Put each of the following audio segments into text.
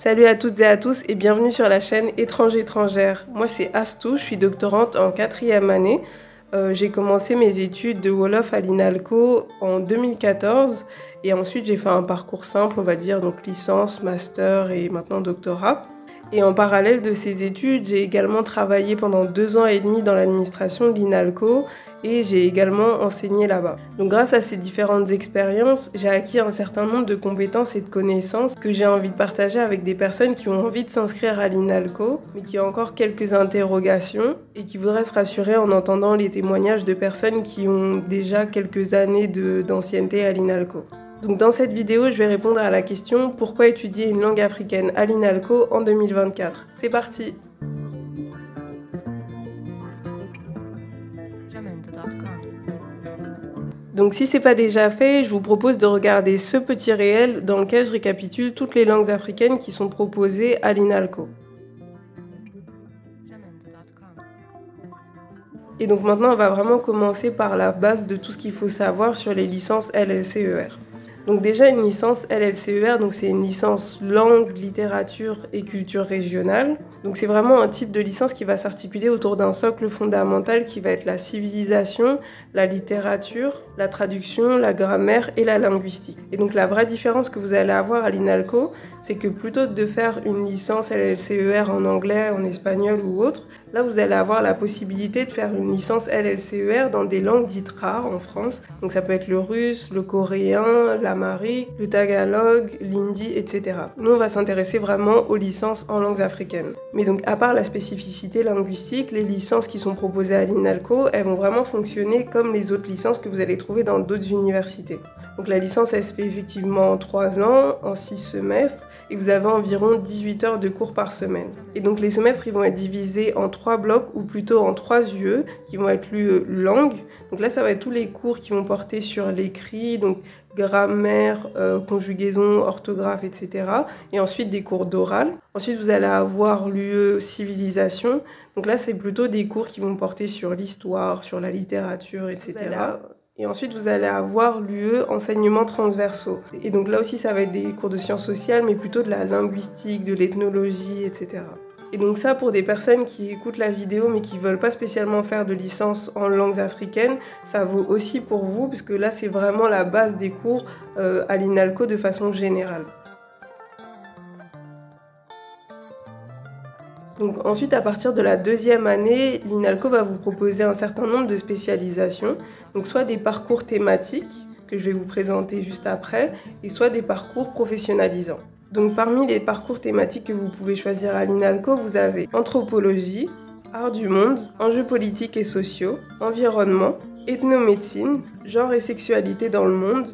Salut à toutes et à tous et bienvenue sur la chaîne Étrange-Étrangère. Moi c'est Astou, je suis doctorante en 4e année. J'ai commencé mes études de Wolof à l'INALCO en 2014 et ensuite j'ai fait un parcours simple, on va dire, donc licence, master et maintenant doctorat. Et en parallèle de ces études, j'ai également travaillé pendant 2 ans et demi dans l'administration de l'INALCO et j'ai également enseigné là-bas. Donc grâce à ces différentes expériences, j'ai acquis un certain nombre de compétences et de connaissances que j'ai envie de partager avec des personnes qui ont envie de s'inscrire à l'INALCO, mais qui ont encore quelques interrogations et qui voudraient se rassurer en entendant les témoignages de personnes qui ont déjà quelques années d'ancienneté à l'INALCO. Donc dans cette vidéo, je vais répondre à la question « Pourquoi étudier une langue africaine à l'INALCO en 2024 ?» C'est parti! Donc si ce n'est pas déjà fait, je vous propose de regarder ce petit réel dans lequel je récapitule toutes les langues africaines qui sont proposées à l'INALCO. Et donc maintenant, on va vraiment commencer par la base de tout ce qu'il faut savoir sur les licences LLCER. Donc déjà une licence LLCER, donc c'est une licence langue, littérature et culture régionale. Donc c'est vraiment un type de licence qui va s'articuler autour d'un socle fondamental qui va être la civilisation, la littérature, la traduction, la grammaire et la linguistique. Et donc la vraie différence que vous allez avoir à l'INALCO, c'est que plutôt que de faire une licence LLCER en anglais, en espagnol ou autre, là vous allez avoir la possibilité de faire une licence LLCER dans des langues dites rares en France. Donc ça peut être le russe, le coréen, l'amharique, le tagalog, l'hindi, etc. Nous on va s'intéresser vraiment aux licences en langues africaines. Mais donc à part la spécificité linguistique, les licences qui sont proposées à l'INALCO, elles vont vraiment fonctionner comme les autres licences que vous allez trouver dans d'autres universités. Donc la licence elle se fait effectivement en 3 ans, en 6 semestres, et vous avez environ 18 heures de cours par semaine. Et donc les semestres ils vont être divisés en 3 blocs, ou plutôt en 3 UE, qui vont être lus langue. Donc là ça va être tous les cours qui vont porter sur l'écrit, donc grammaire, conjugaison, orthographe, etc. Et ensuite des cours d'oral. Ensuite vous allez avoir l'UE civilisation. Donc là c'est plutôt des cours qui vont porter sur l'histoire, sur la littérature, etc. Et ensuite, vous allez avoir l'UE enseignements transversaux. Et donc là aussi, ça va être des cours de sciences sociales, mais plutôt de la linguistique, de l'ethnologie, etc. Et donc ça, pour des personnes qui écoutent la vidéo, mais qui ne veulent pas spécialement faire de licence en langues africaines, ça vaut aussi pour vous, puisque là, c'est vraiment la base des cours à l'INALCO de façon générale. Donc ensuite, à partir de la 2e année, l'INALCO va vous proposer un certain nombre de spécialisations, donc soit des parcours thématiques, que je vais vous présenter juste après, et soit des parcours professionnalisants. Donc parmi les parcours thématiques que vous pouvez choisir à l'INALCO, vous avez anthropologie, art du monde, enjeux politiques et sociaux, environnement, ethnomédecine, genre et sexualité dans le monde,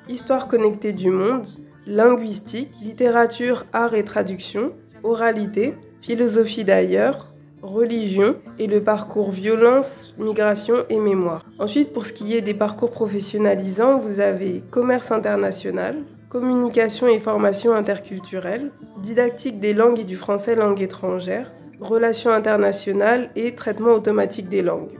histoire connectée du monde, linguistique, littérature, art et traduction, oralité, philosophie d'ailleurs, religion et le parcours violence, migration et mémoire. Ensuite, pour ce qui est des parcours professionnalisants, vous avez commerce international, communication et formation interculturelle, didactique des langues et du français langue étrangère, relations internationales et traitement automatique des langues.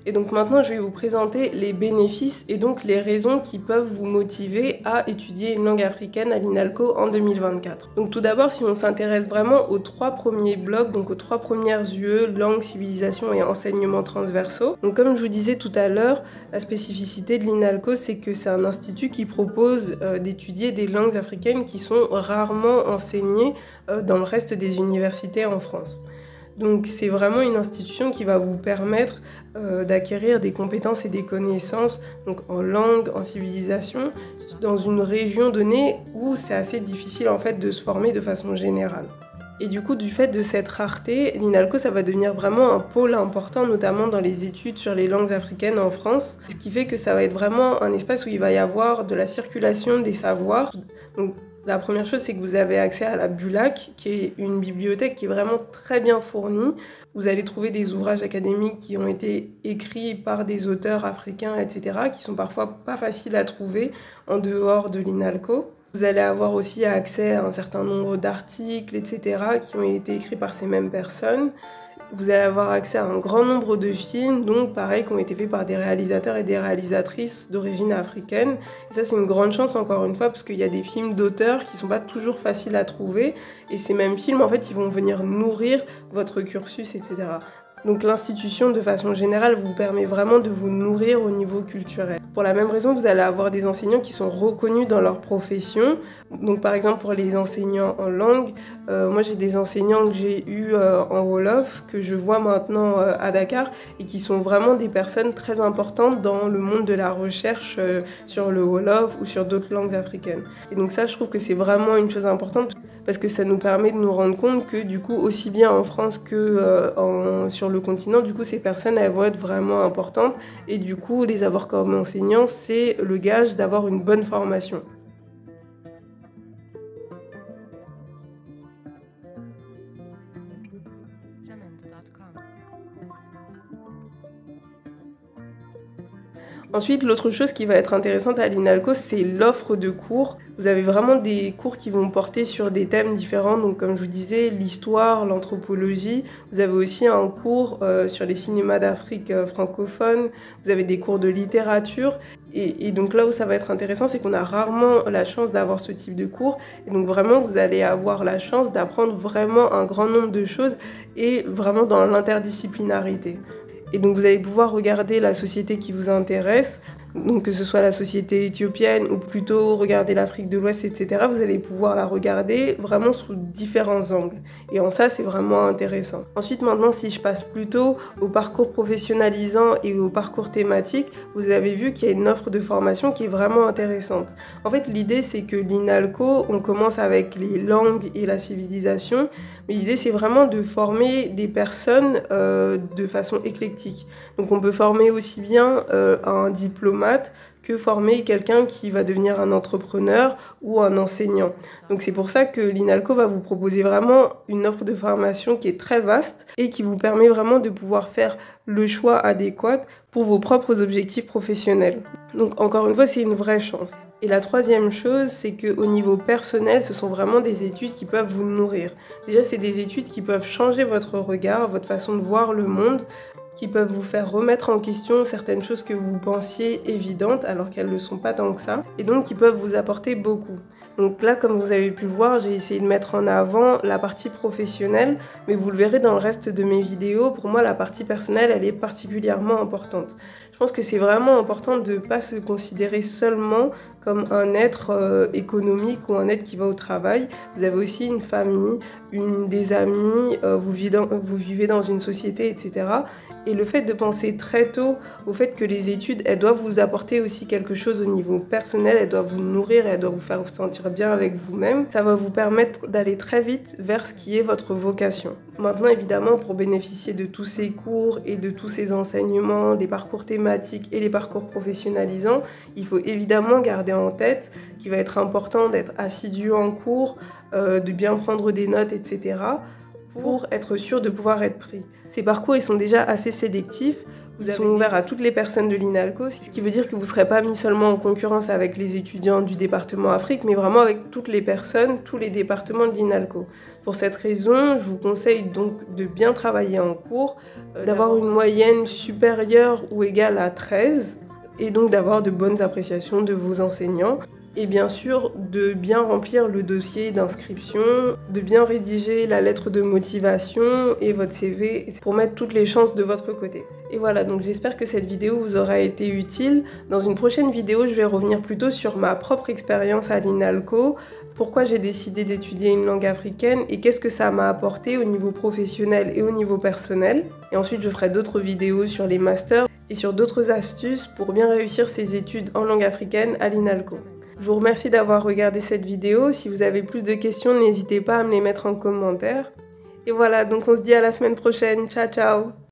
Et donc maintenant, je vais vous présenter les bénéfices et donc les raisons qui peuvent vous motiver à étudier une langue africaine à l'INALCO en 2024. Donc tout d'abord, si on s'intéresse vraiment aux 3 premiers blocs, donc aux 3 premières UE, langue, civilisation et enseignements transversaux. Donc comme je vous disais tout à l'heure, la spécificité de l'INALCO, c'est que c'est un institut qui propose d'étudier des langues africaines qui sont rarement enseignées dans le reste des universités en France. Donc c'est vraiment une institution qui va vous permettre d'acquérir des compétences et des connaissances donc en langue, en civilisation, dans une région donnée où c'est assez difficile en fait de se former de façon générale. Et du coup, du fait de cette rareté, l'INALCO, ça va devenir vraiment un pôle important, notamment dans les études sur les langues africaines en France, ce qui fait que ça va être vraiment un espace où il va y avoir de la circulation des savoirs. Donc, la première chose, c'est que vous avez accès à la BULAC, qui est une bibliothèque qui est vraiment très bien fournie. Vous allez trouver des ouvrages académiques qui ont été écrits par des auteurs africains, etc., qui sont parfois pas faciles à trouver en dehors de l'INALCO. Vous allez avoir aussi accès à un certain nombre d'articles, etc., qui ont été écrits par ces mêmes personnes. Vous allez avoir accès à un grand nombre de films, donc pareil, qui ont été faits par des réalisateurs et des réalisatrices d'origine africaine. Et ça, c'est une grande chance, encore une fois, parce qu'il y a des films d'auteurs qui ne sont pas toujours faciles à trouver. Et ces mêmes films, en fait, ils vont venir nourrir votre cursus, etc. Donc l'institution, de façon générale, vous permet vraiment de vous nourrir au niveau culturel. Pour la même raison, vous allez avoir des enseignants qui sont reconnus dans leur profession. Donc par exemple, pour les enseignants en langue, moi j'ai des enseignants que j'ai eus en Wolof, que je vois maintenant à Dakar, et qui sont vraiment des personnes très importantes dans le monde de la recherche sur le Wolof ou sur d'autres langues africaines. Et donc ça, je trouve que c'est vraiment une chose importante, parce que ça nous permet de nous rendre compte que du coup, aussi bien en France que sur le continent, du coup, ces personnes, elles vont être vraiment importantes. Et du coup, les avoir comme enseignants, c'est le gage d'avoir une bonne formation. Ensuite, l'autre chose qui va être intéressante à l'INALCO, c'est l'offre de cours. Vous avez vraiment des cours qui vont porter sur des thèmes différents, donc comme je vous disais, l'histoire, l'anthropologie. Vous avez aussi un cours sur les cinémas d'Afrique francophone. Vous avez des cours de littérature. Et donc là où ça va être intéressant, c'est qu'on a rarement la chance d'avoir ce type de cours. Et donc vraiment, vous allez avoir la chance d'apprendre vraiment un grand nombre de choses et vraiment dans l'interdisciplinarité. Et donc vous allez pouvoir regarder la société qui vous intéresse, donc que ce soit la société éthiopienne ou plutôt regarder l'Afrique de l'Ouest, etc. Vous allez pouvoir la regarder vraiment sous différents angles. Et en ça, c'est vraiment intéressant. Ensuite, maintenant, si je passe plutôt au parcours professionnalisant et au parcours thématique, vous avez vu qu'il y a une offre de formation qui est vraiment intéressante. En fait, l'idée, c'est que l'INALCO, on commence avec les langues et la civilisation, mais l'idée, c'est vraiment de former des personnes de façon éclectique. Donc, on peut former aussi bien un diplomate que former quelqu'un qui va devenir un entrepreneur ou un enseignant. Donc c'est pour ça que l'INALCO va vous proposer vraiment une offre de formation qui est très vaste et qui vous permet vraiment de pouvoir faire le choix adéquat pour vos propres objectifs professionnels. Donc encore une fois, c'est une vraie chance. Et la troisième chose, c'est qu'au niveau personnel, ce sont vraiment des études qui peuvent vous nourrir. Déjà, c'est des études qui peuvent changer votre regard, votre façon de voir le monde, qui peuvent vous faire remettre en question certaines choses que vous pensiez évidentes alors qu'elles ne sont pas tant que ça, et donc qui peuvent vous apporter beaucoup. Donc là, comme vous avez pu le voir, j'ai essayé de mettre en avant la partie professionnelle, mais vous le verrez dans le reste de mes vidéos, pour moi la partie personnelle, elle est particulièrement importante. Je pense que c'est vraiment important de ne pas se considérer seulement comme un être économique ou un être qui va au travail. Vous avez aussi une famille, des amis, vous vivez dans une société, etc. Et le fait de penser très tôt au fait que les études, elles doivent vous apporter aussi quelque chose au niveau personnel, elles doivent vous nourrir, elles doivent vous faire vous sentir bien avec vous-même, ça va vous permettre d'aller très vite vers ce qui est votre vocation. Maintenant, évidemment, pour bénéficier de tous ces cours et de tous ces enseignements, les parcours thématiques et les parcours professionnalisants, il faut évidemment garder en tête qu'il va être important d'être assidu en cours, de bien prendre des notes, etc. pour être sûr de pouvoir être pris. Ces parcours, ils sont déjà assez sélectifs. Ils sont ouverts à toutes les personnes de l'INALCO, ce qui veut dire que vous ne serez pas mis seulement en concurrence avec les étudiants du département Afrique, mais vraiment avec toutes les personnes, tous les départements de l'INALCO. Pour cette raison, je vous conseille donc de bien travailler en cours, d'avoir une moyenne supérieure ou égale à 13, et donc d'avoir de bonnes appréciations de vos enseignants. Et bien sûr, de bien remplir le dossier d'inscription, de bien rédiger la lettre de motivation et votre CV pour mettre toutes les chances de votre côté. Et voilà, donc j'espère que cette vidéo vous aura été utile. Dans une prochaine vidéo, je vais revenir plutôt sur ma propre expérience à l'INALCO, pourquoi j'ai décidé d'étudier une langue africaine et qu'est-ce que ça m'a apporté au niveau professionnel et au niveau personnel. Et ensuite, je ferai d'autres vidéos sur les masters et sur d'autres astuces pour bien réussir ses études en langue africaine à l'INALCO. Je vous remercie d'avoir regardé cette vidéo. Si vous avez plus de questions, n'hésitez pas à me les mettre en commentaire. Et voilà, donc on se dit à la semaine prochaine. Ciao, ciao!